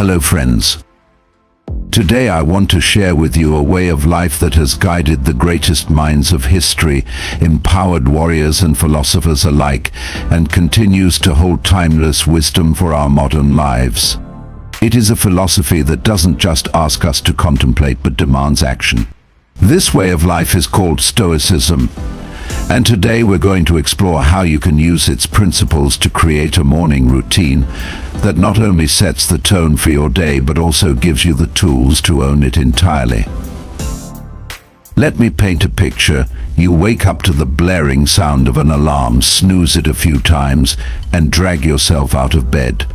Hello friends. Today I want to share with you a way of life that has guided the greatest minds of history, empowered warriors and philosophers alike, and continues to hold timeless wisdom for our modern lives. It is a philosophy that doesn't just ask us to contemplate but demands action. This way of life is called Stoicism, and today we're going to explore how you can use its principles to create a morning routine that not only sets the tone for your day but also gives you the tools to own it entirely. Let me paint a picture. You wake up to the blaring sound of an alarm, snooze it a few times, and drag yourself out of bed.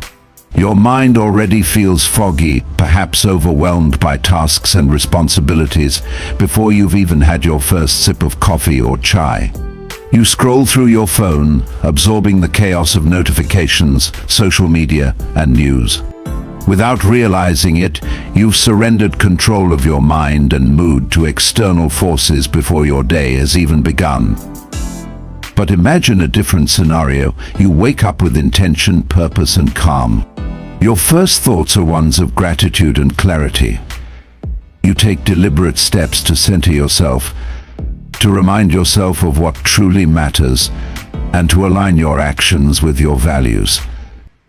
Your mind already feels foggy, perhaps overwhelmed by tasks and responsibilities, before you've even had your first sip of coffee or chai. You scroll through your phone, absorbing the chaos of notifications, social media, and news. Without realizing it, you've surrendered control of your mind and mood to external forces before your day has even begun. But imagine a different scenario. You wake up with intention, purpose, and calm. Your first thoughts are ones of gratitude and clarity. You take deliberate steps to center yourself, to remind yourself of what truly matters, and to align your actions with your values.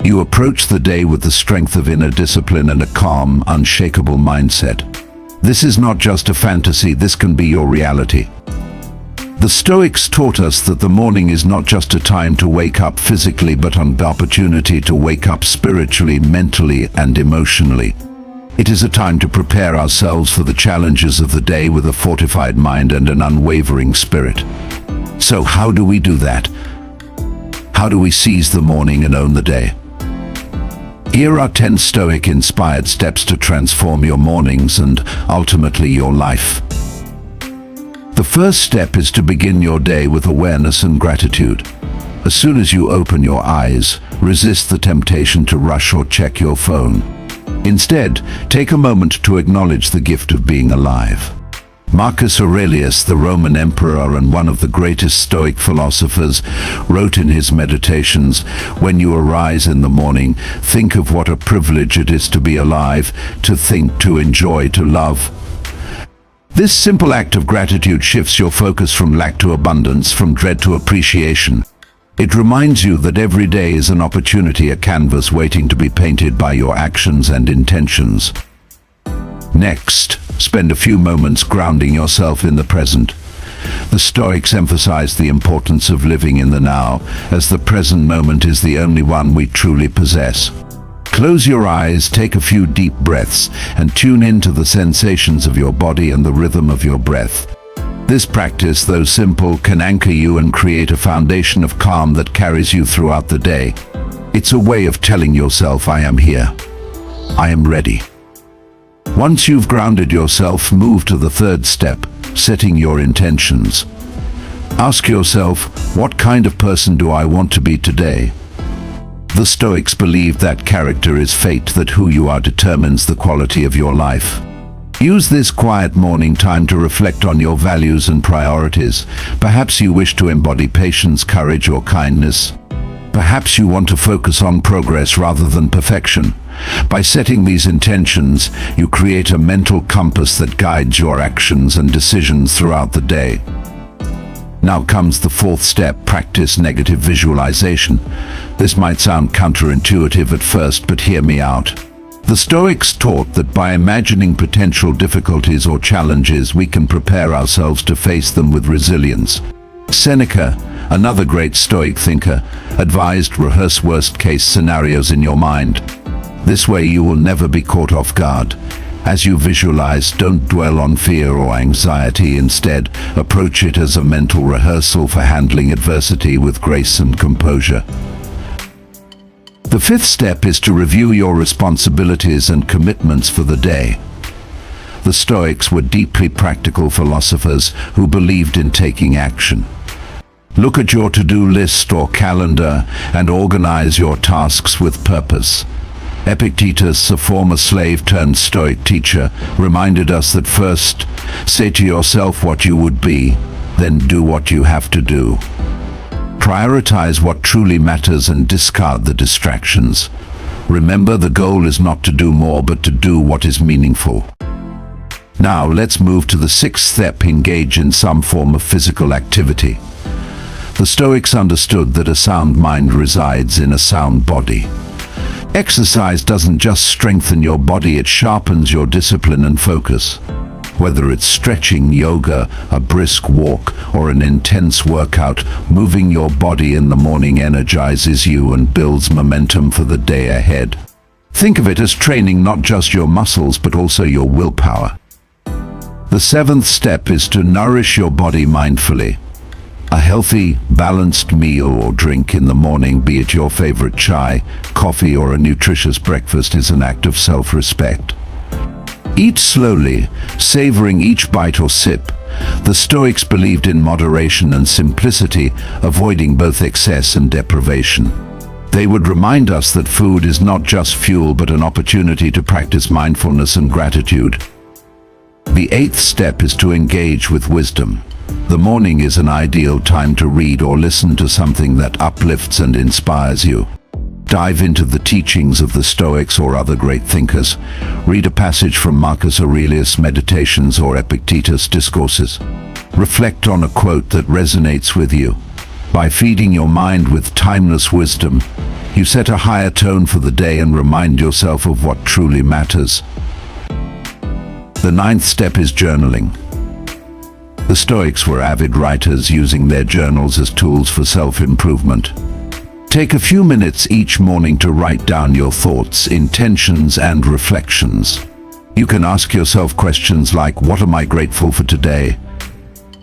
You approach the day with the strength of inner discipline and a calm, unshakable mindset. This is not just a fantasy, this can be your reality. The Stoics taught us that the morning is not just a time to wake up physically but an opportunity to wake up spiritually, mentally, and emotionally. It is a time to prepare ourselves for the challenges of the day with a fortified mind and an unwavering spirit. So how do we do that? How do we seize the morning and own the day? Here are 10 Stoic-inspired steps to transform your mornings and ultimately your life. The first step is to begin your day with awareness and gratitude. As soon as you open your eyes, resist the temptation to rush or check your phone. Instead, take a moment to acknowledge the gift of being alive. Marcus Aurelius, the Roman emperor and one of the greatest Stoic philosophers, wrote in his Meditations, "When you arise in the morning, think of what a privilege it is to be alive, to think, to enjoy, to love." This simple act of gratitude shifts your focus from lack to abundance, from dread to appreciation. It reminds you that every day is an opportunity, a canvas waiting to be painted by your actions and intentions. Next, spend a few moments grounding yourself in the present. The Stoics emphasize the importance of living in the now, as the present moment is the only one we truly possess. Close your eyes, take a few deep breaths, and tune into the sensations of your body and the rhythm of your breath. This practice, though simple, can anchor you and create a foundation of calm that carries you throughout the day. It's a way of telling yourself, "I am here. I am ready." Once you've grounded yourself, move to the third step, setting your intentions. Ask yourself, what kind of person do I want to be today? The Stoics believe that character is fate, that who you are determines the quality of your life. Use this quiet morning time to reflect on your values and priorities. Perhaps you wish to embody patience, courage, or kindness. Perhaps you want to focus on progress rather than perfection. By setting these intentions, you create a mental compass that guides your actions and decisions throughout the day. Now comes the fourth step, practice negative visualization. This might sound counterintuitive at first, but hear me out. The Stoics taught that by imagining potential difficulties or challenges, we can prepare ourselves to face them with resilience. Seneca, another great Stoic thinker, advised rehearse worst-case scenarios in your mind. This way you will never be caught off guard. As you visualize, don't dwell on fear or anxiety. Instead, approach it as a mental rehearsal for handling adversity with grace and composure. The fifth step is to review your responsibilities and commitments for the day. The Stoics were deeply practical philosophers who believed in taking action. Look at your to-do list or calendar and organize your tasks with purpose. Epictetus, a former slave-turned-Stoic teacher, reminded us that first, say to yourself what you would be, then do what you have to do. Prioritize what truly matters and discard the distractions. Remember, the goal is not to do more, but to do what is meaningful. Now, let's move to the sixth step: engage in some form of physical activity. The Stoics understood that a sound mind resides in a sound body. Exercise doesn't just strengthen your body, it sharpens your discipline and focus. Whether it's stretching, yoga, a brisk walk, or an intense workout, moving your body in the morning energizes you and builds momentum for the day ahead. Think of it as training not just your muscles, but also your willpower. The seventh step is to nourish your body mindfully. A healthy, balanced meal or drink in the morning, be it your favorite chai, coffee, or a nutritious breakfast, is an act of self-respect. Eat slowly, savoring each bite or sip. The Stoics believed in moderation and simplicity, avoiding both excess and deprivation. They would remind us that food is not just fuel, but an opportunity to practice mindfulness and gratitude. The eighth step is to engage with wisdom. The morning is an ideal time to read or listen to something that uplifts and inspires you. Dive into the teachings of the Stoics or other great thinkers. Read a passage from Marcus Aurelius' Meditations or Epictetus' Discourses. Reflect on a quote that resonates with you. By feeding your mind with timeless wisdom, you set a higher tone for the day and remind yourself of what truly matters. The ninth step is journaling. The Stoics were avid writers, using their journals as tools for self-improvement. Take a few minutes each morning to write down your thoughts, intentions, and reflections. You can ask yourself questions like, what am I grateful for today?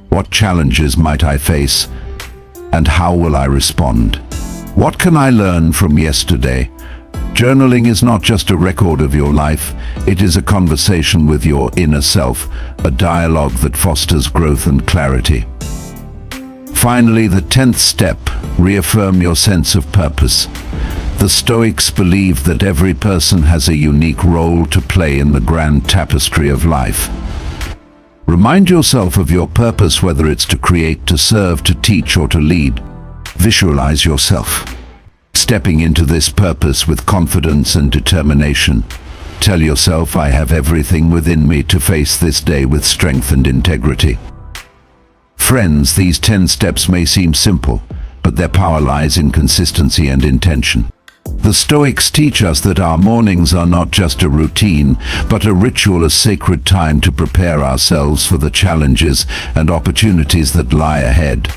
What challenges might I face? And how will I respond? What can I learn from yesterday? Journaling is not just a record of your life, it is a conversation with your inner self, a dialogue that fosters growth and clarity. Finally, the 10th step, reaffirm your sense of purpose. The Stoics believed that every person has a unique role to play in the grand tapestry of life. Remind yourself of your purpose, whether it's to create, to serve, to teach, or to lead. Visualize yourself stepping into this purpose with confidence and determination. Tell yourself, I have everything within me to face this day with strength and integrity. Friends, these 10 steps may seem simple, but their power lies in consistency and intention. The Stoics teach us that our mornings are not just a routine, but a ritual, a sacred time to prepare ourselves for the challenges and opportunities that lie ahead.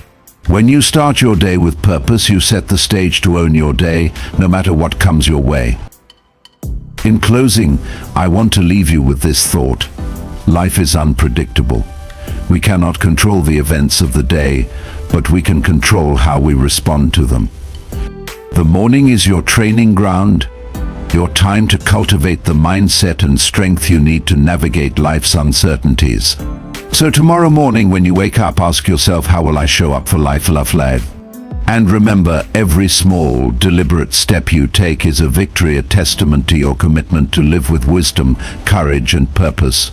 When you start your day with purpose, you set the stage to own your day, no matter what comes your way. In closing, I want to leave you with this thought. Life is unpredictable. We cannot control the events of the day, but we can control how we respond to them. The morning is your training ground, your time to cultivate the mindset and strength you need to navigate life's uncertainties. So tomorrow morning when you wake up, ask yourself, how will I show up for life? And remember, every small, deliberate step you take is a victory, a testament to your commitment to live with wisdom, courage, and purpose.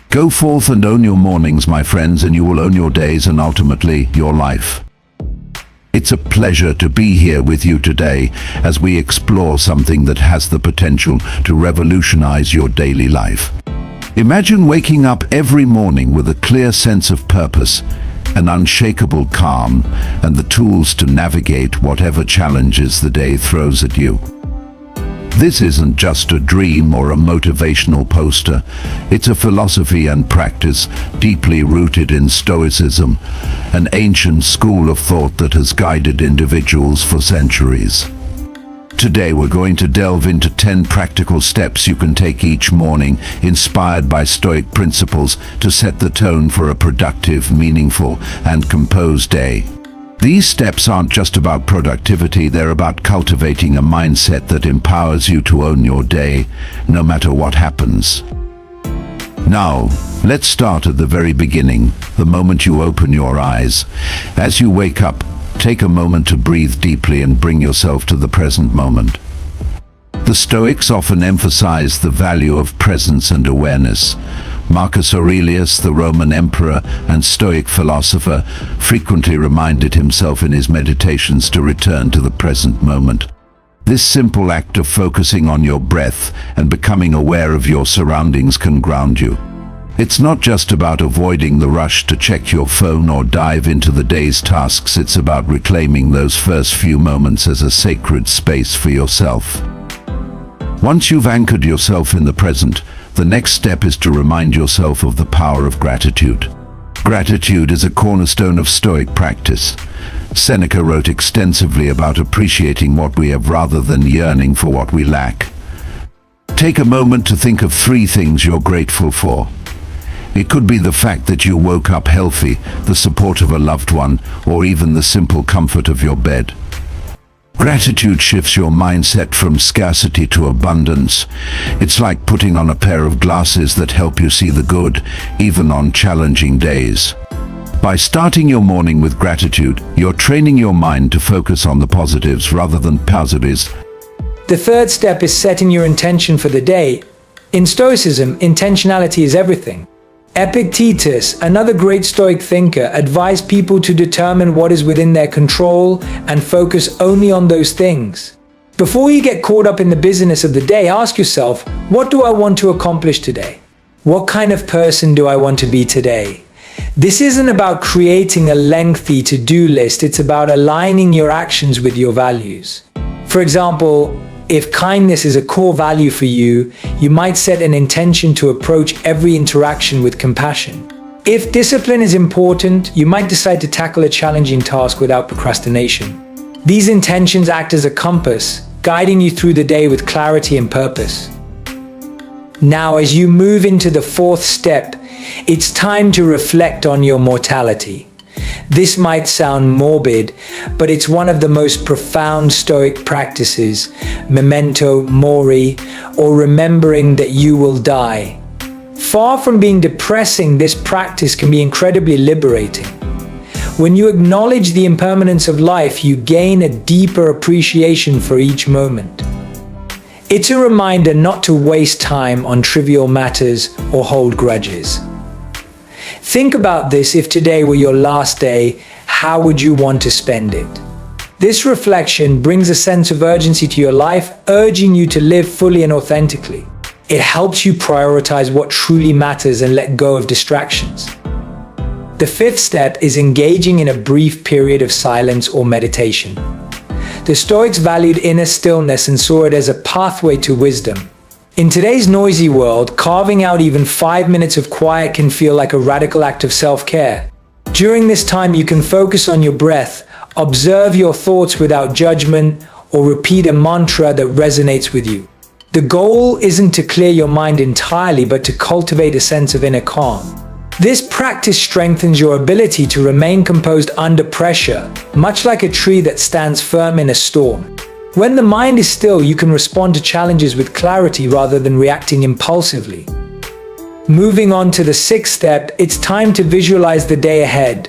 Go forth and own your mornings, my friends, and you will own your days and ultimately your life. It's a pleasure to be here with you today as we explore something that has the potential to revolutionize your daily life. Imagine waking up every morning with a clear sense of purpose, an unshakable calm, and the tools to navigate whatever challenges the day throws at you. This isn't just a dream or a motivational poster. It's a philosophy and practice deeply rooted in Stoicism, an ancient school of thought that has guided individuals for centuries. Today we're going to delve into 10 practical steps you can take each morning, inspired by Stoic principles, to set the tone for a productive, meaningful, and composed day. These steps aren't just about productivity, they're about cultivating a mindset that empowers you to own your day, no matter what happens. Now, let's start at the very beginning, the moment you open your eyes. As you wake up, take a moment to breathe deeply and bring yourself to the present moment. The Stoics often emphasize the value of presence and awareness. Marcus Aurelius, the Roman emperor and Stoic philosopher, frequently reminded himself in his meditations to return to the present moment. This simple act of focusing on your breath and becoming aware of your surroundings can ground you. It's not just about avoiding the rush to check your phone or dive into the day's tasks, it's about reclaiming those first few moments as a sacred space for yourself. Once you've anchored yourself in the present, the next step is to remind yourself of the power of gratitude. Gratitude is a cornerstone of Stoic practice. Seneca wrote extensively about appreciating what we have rather than yearning for what we lack. Take a moment to think of 3 things you're grateful for. It could be the fact that you woke up healthy, the support of a loved one, or even the simple comfort of your bed. Gratitude shifts your mindset from scarcity to abundance. It's like putting on a pair of glasses that help you see the good, even on challenging days. By starting your morning with gratitude, you're training your mind to focus on the positives rather than positives. The third step is setting your intention for the day. In Stoicism, intentionality is everything. Epictetus, another great Stoic thinker, advised people to determine what is within their control and focus only on those things. Before you get caught up in the busyness of the day, ask yourself, what do I want to accomplish today? What kind of person do I want to be today? This isn't about creating a lengthy to-do list, it's about aligning your actions with your values. For example, if kindness is a core value for you, you might set an intention to approach every interaction with compassion. If discipline is important, you might decide to tackle a challenging task without procrastination. These intentions act as a compass, guiding you through the day with clarity and purpose. Now, as you move into the 4th step, it's time to reflect on your mortality. This might sound morbid, but it's one of the most profound Stoic practices, memento mori, or remembering that you will die. Far from being depressing, this practice can be incredibly liberating. When you acknowledge the impermanence of life, you gain a deeper appreciation for each moment. It's a reminder not to waste time on trivial matters or hold grudges. Think about this: if today were your last day, how would you want to spend it? This reflection brings a sense of urgency to your life, urging you to live fully and authentically. It helps you prioritize what truly matters and let go of distractions. The 5th step is engaging in a brief period of silence or meditation. The Stoics valued inner stillness and saw it as a pathway to wisdom. In today's noisy world, carving out even 5 minutes of quiet can feel like a radical act of self-care. During this time, you can focus on your breath, observe your thoughts without judgment, or repeat a mantra that resonates with you. The goal isn't to clear your mind entirely, but to cultivate a sense of inner calm. This practice strengthens your ability to remain composed under pressure, much like a tree that stands firm in a storm. When the mind is still, you can respond to challenges with clarity rather than reacting impulsively. Moving on to the 6th step, it's time to visualize the day ahead.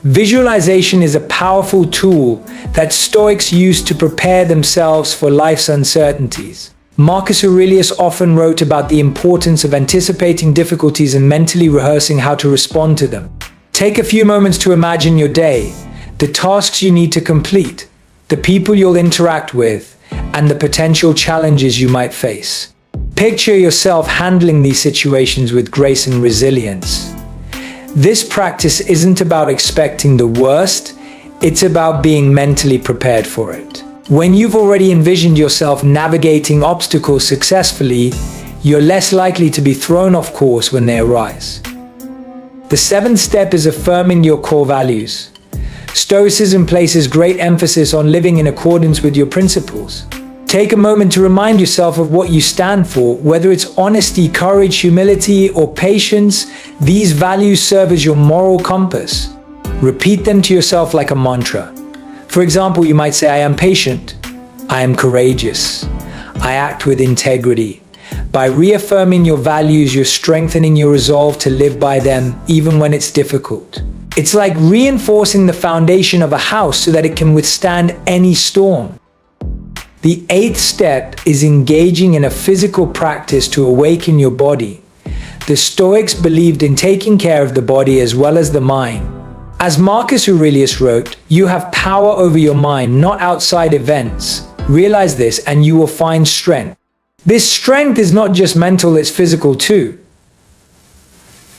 Visualization is a powerful tool that Stoics use to prepare themselves for life's uncertainties. Marcus Aurelius often wrote about the importance of anticipating difficulties and mentally rehearsing how to respond to them. Take a few moments to imagine your day, the tasks you need to complete, the people you'll interact with, and the potential challenges you might face. Picture yourself handling these situations with grace and resilience. This practice isn't about expecting the worst, it's about being mentally prepared for it. When you've already envisioned yourself navigating obstacles successfully, you're less likely to be thrown off course when they arise. The 7th step is affirming your core values. Stoicism places great emphasis on living in accordance with your principles. Take a moment to remind yourself of what you stand for, whether it's honesty, courage, humility, or patience. These values serve as your moral compass. Repeat them to yourself like a mantra. For example, you might say, I am patient, I am courageous, I act with integrity. By reaffirming your values, you're strengthening your resolve to live by them, even when it's difficult. It's like reinforcing the foundation of a house so that it can withstand any storm. The 8th step is engaging in a physical practice to awaken your body. The Stoics believed in taking care of the body as well as the mind. As Marcus Aurelius wrote, you have power over your mind, not outside events. Realize this and you will find strength. This strength is not just mental, it's physical too.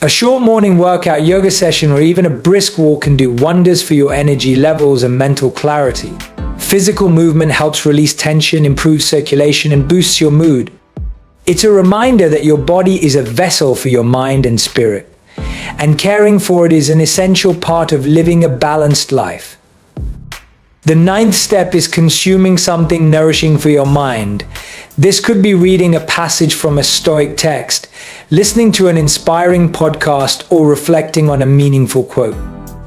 A short morning workout, yoga session, or even a brisk walk can do wonders for your energy levels and mental clarity. Physical movement helps release tension, improves circulation, and boosts your mood. It's a reminder that your body is a vessel for your mind and spirit, and caring for it is an essential part of living a balanced life. The 9th step is consuming something nourishing for your mind. This could be reading a passage from a Stoic text, listening to an inspiring podcast, or reflecting on a meaningful quote.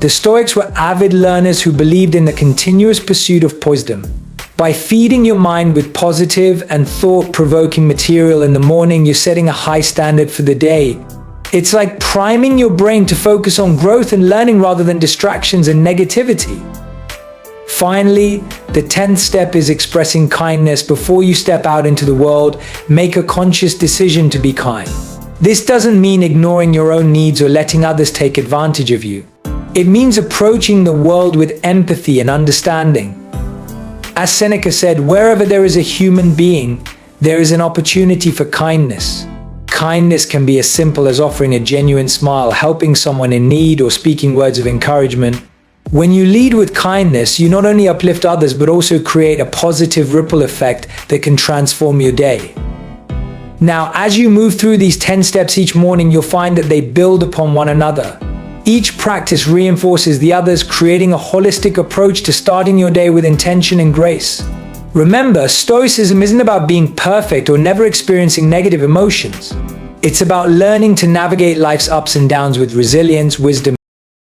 The Stoics were avid learners who believed in the continuous pursuit of wisdom. By feeding your mind with positive and thought-provoking material in the morning, you're setting a high standard for the day. It's like priming your brain to focus on growth and learning rather than distractions and negativity. Finally, the 10th step is expressing kindness. Before you step out into the world, make a conscious decision to be kind. This doesn't mean ignoring your own needs or letting others take advantage of you. It means approaching the world with empathy and understanding. As Seneca said, wherever there is a human being, there is an opportunity for kindness. Kindness can be as simple as offering a genuine smile, helping someone in need, or speaking words of encouragement. When you lead with kindness, you not only uplift others but also create a positive ripple effect that can transform your day. Now, as you move through these 10 steps each morning, you'll find that they build upon one another. Each practice reinforces the others, creating a holistic approach to starting your day with intention and grace. Remember, Stoicism isn't about being perfect or never experiencing negative emotions. It's about learning to navigate life's ups and downs with resilience, wisdom,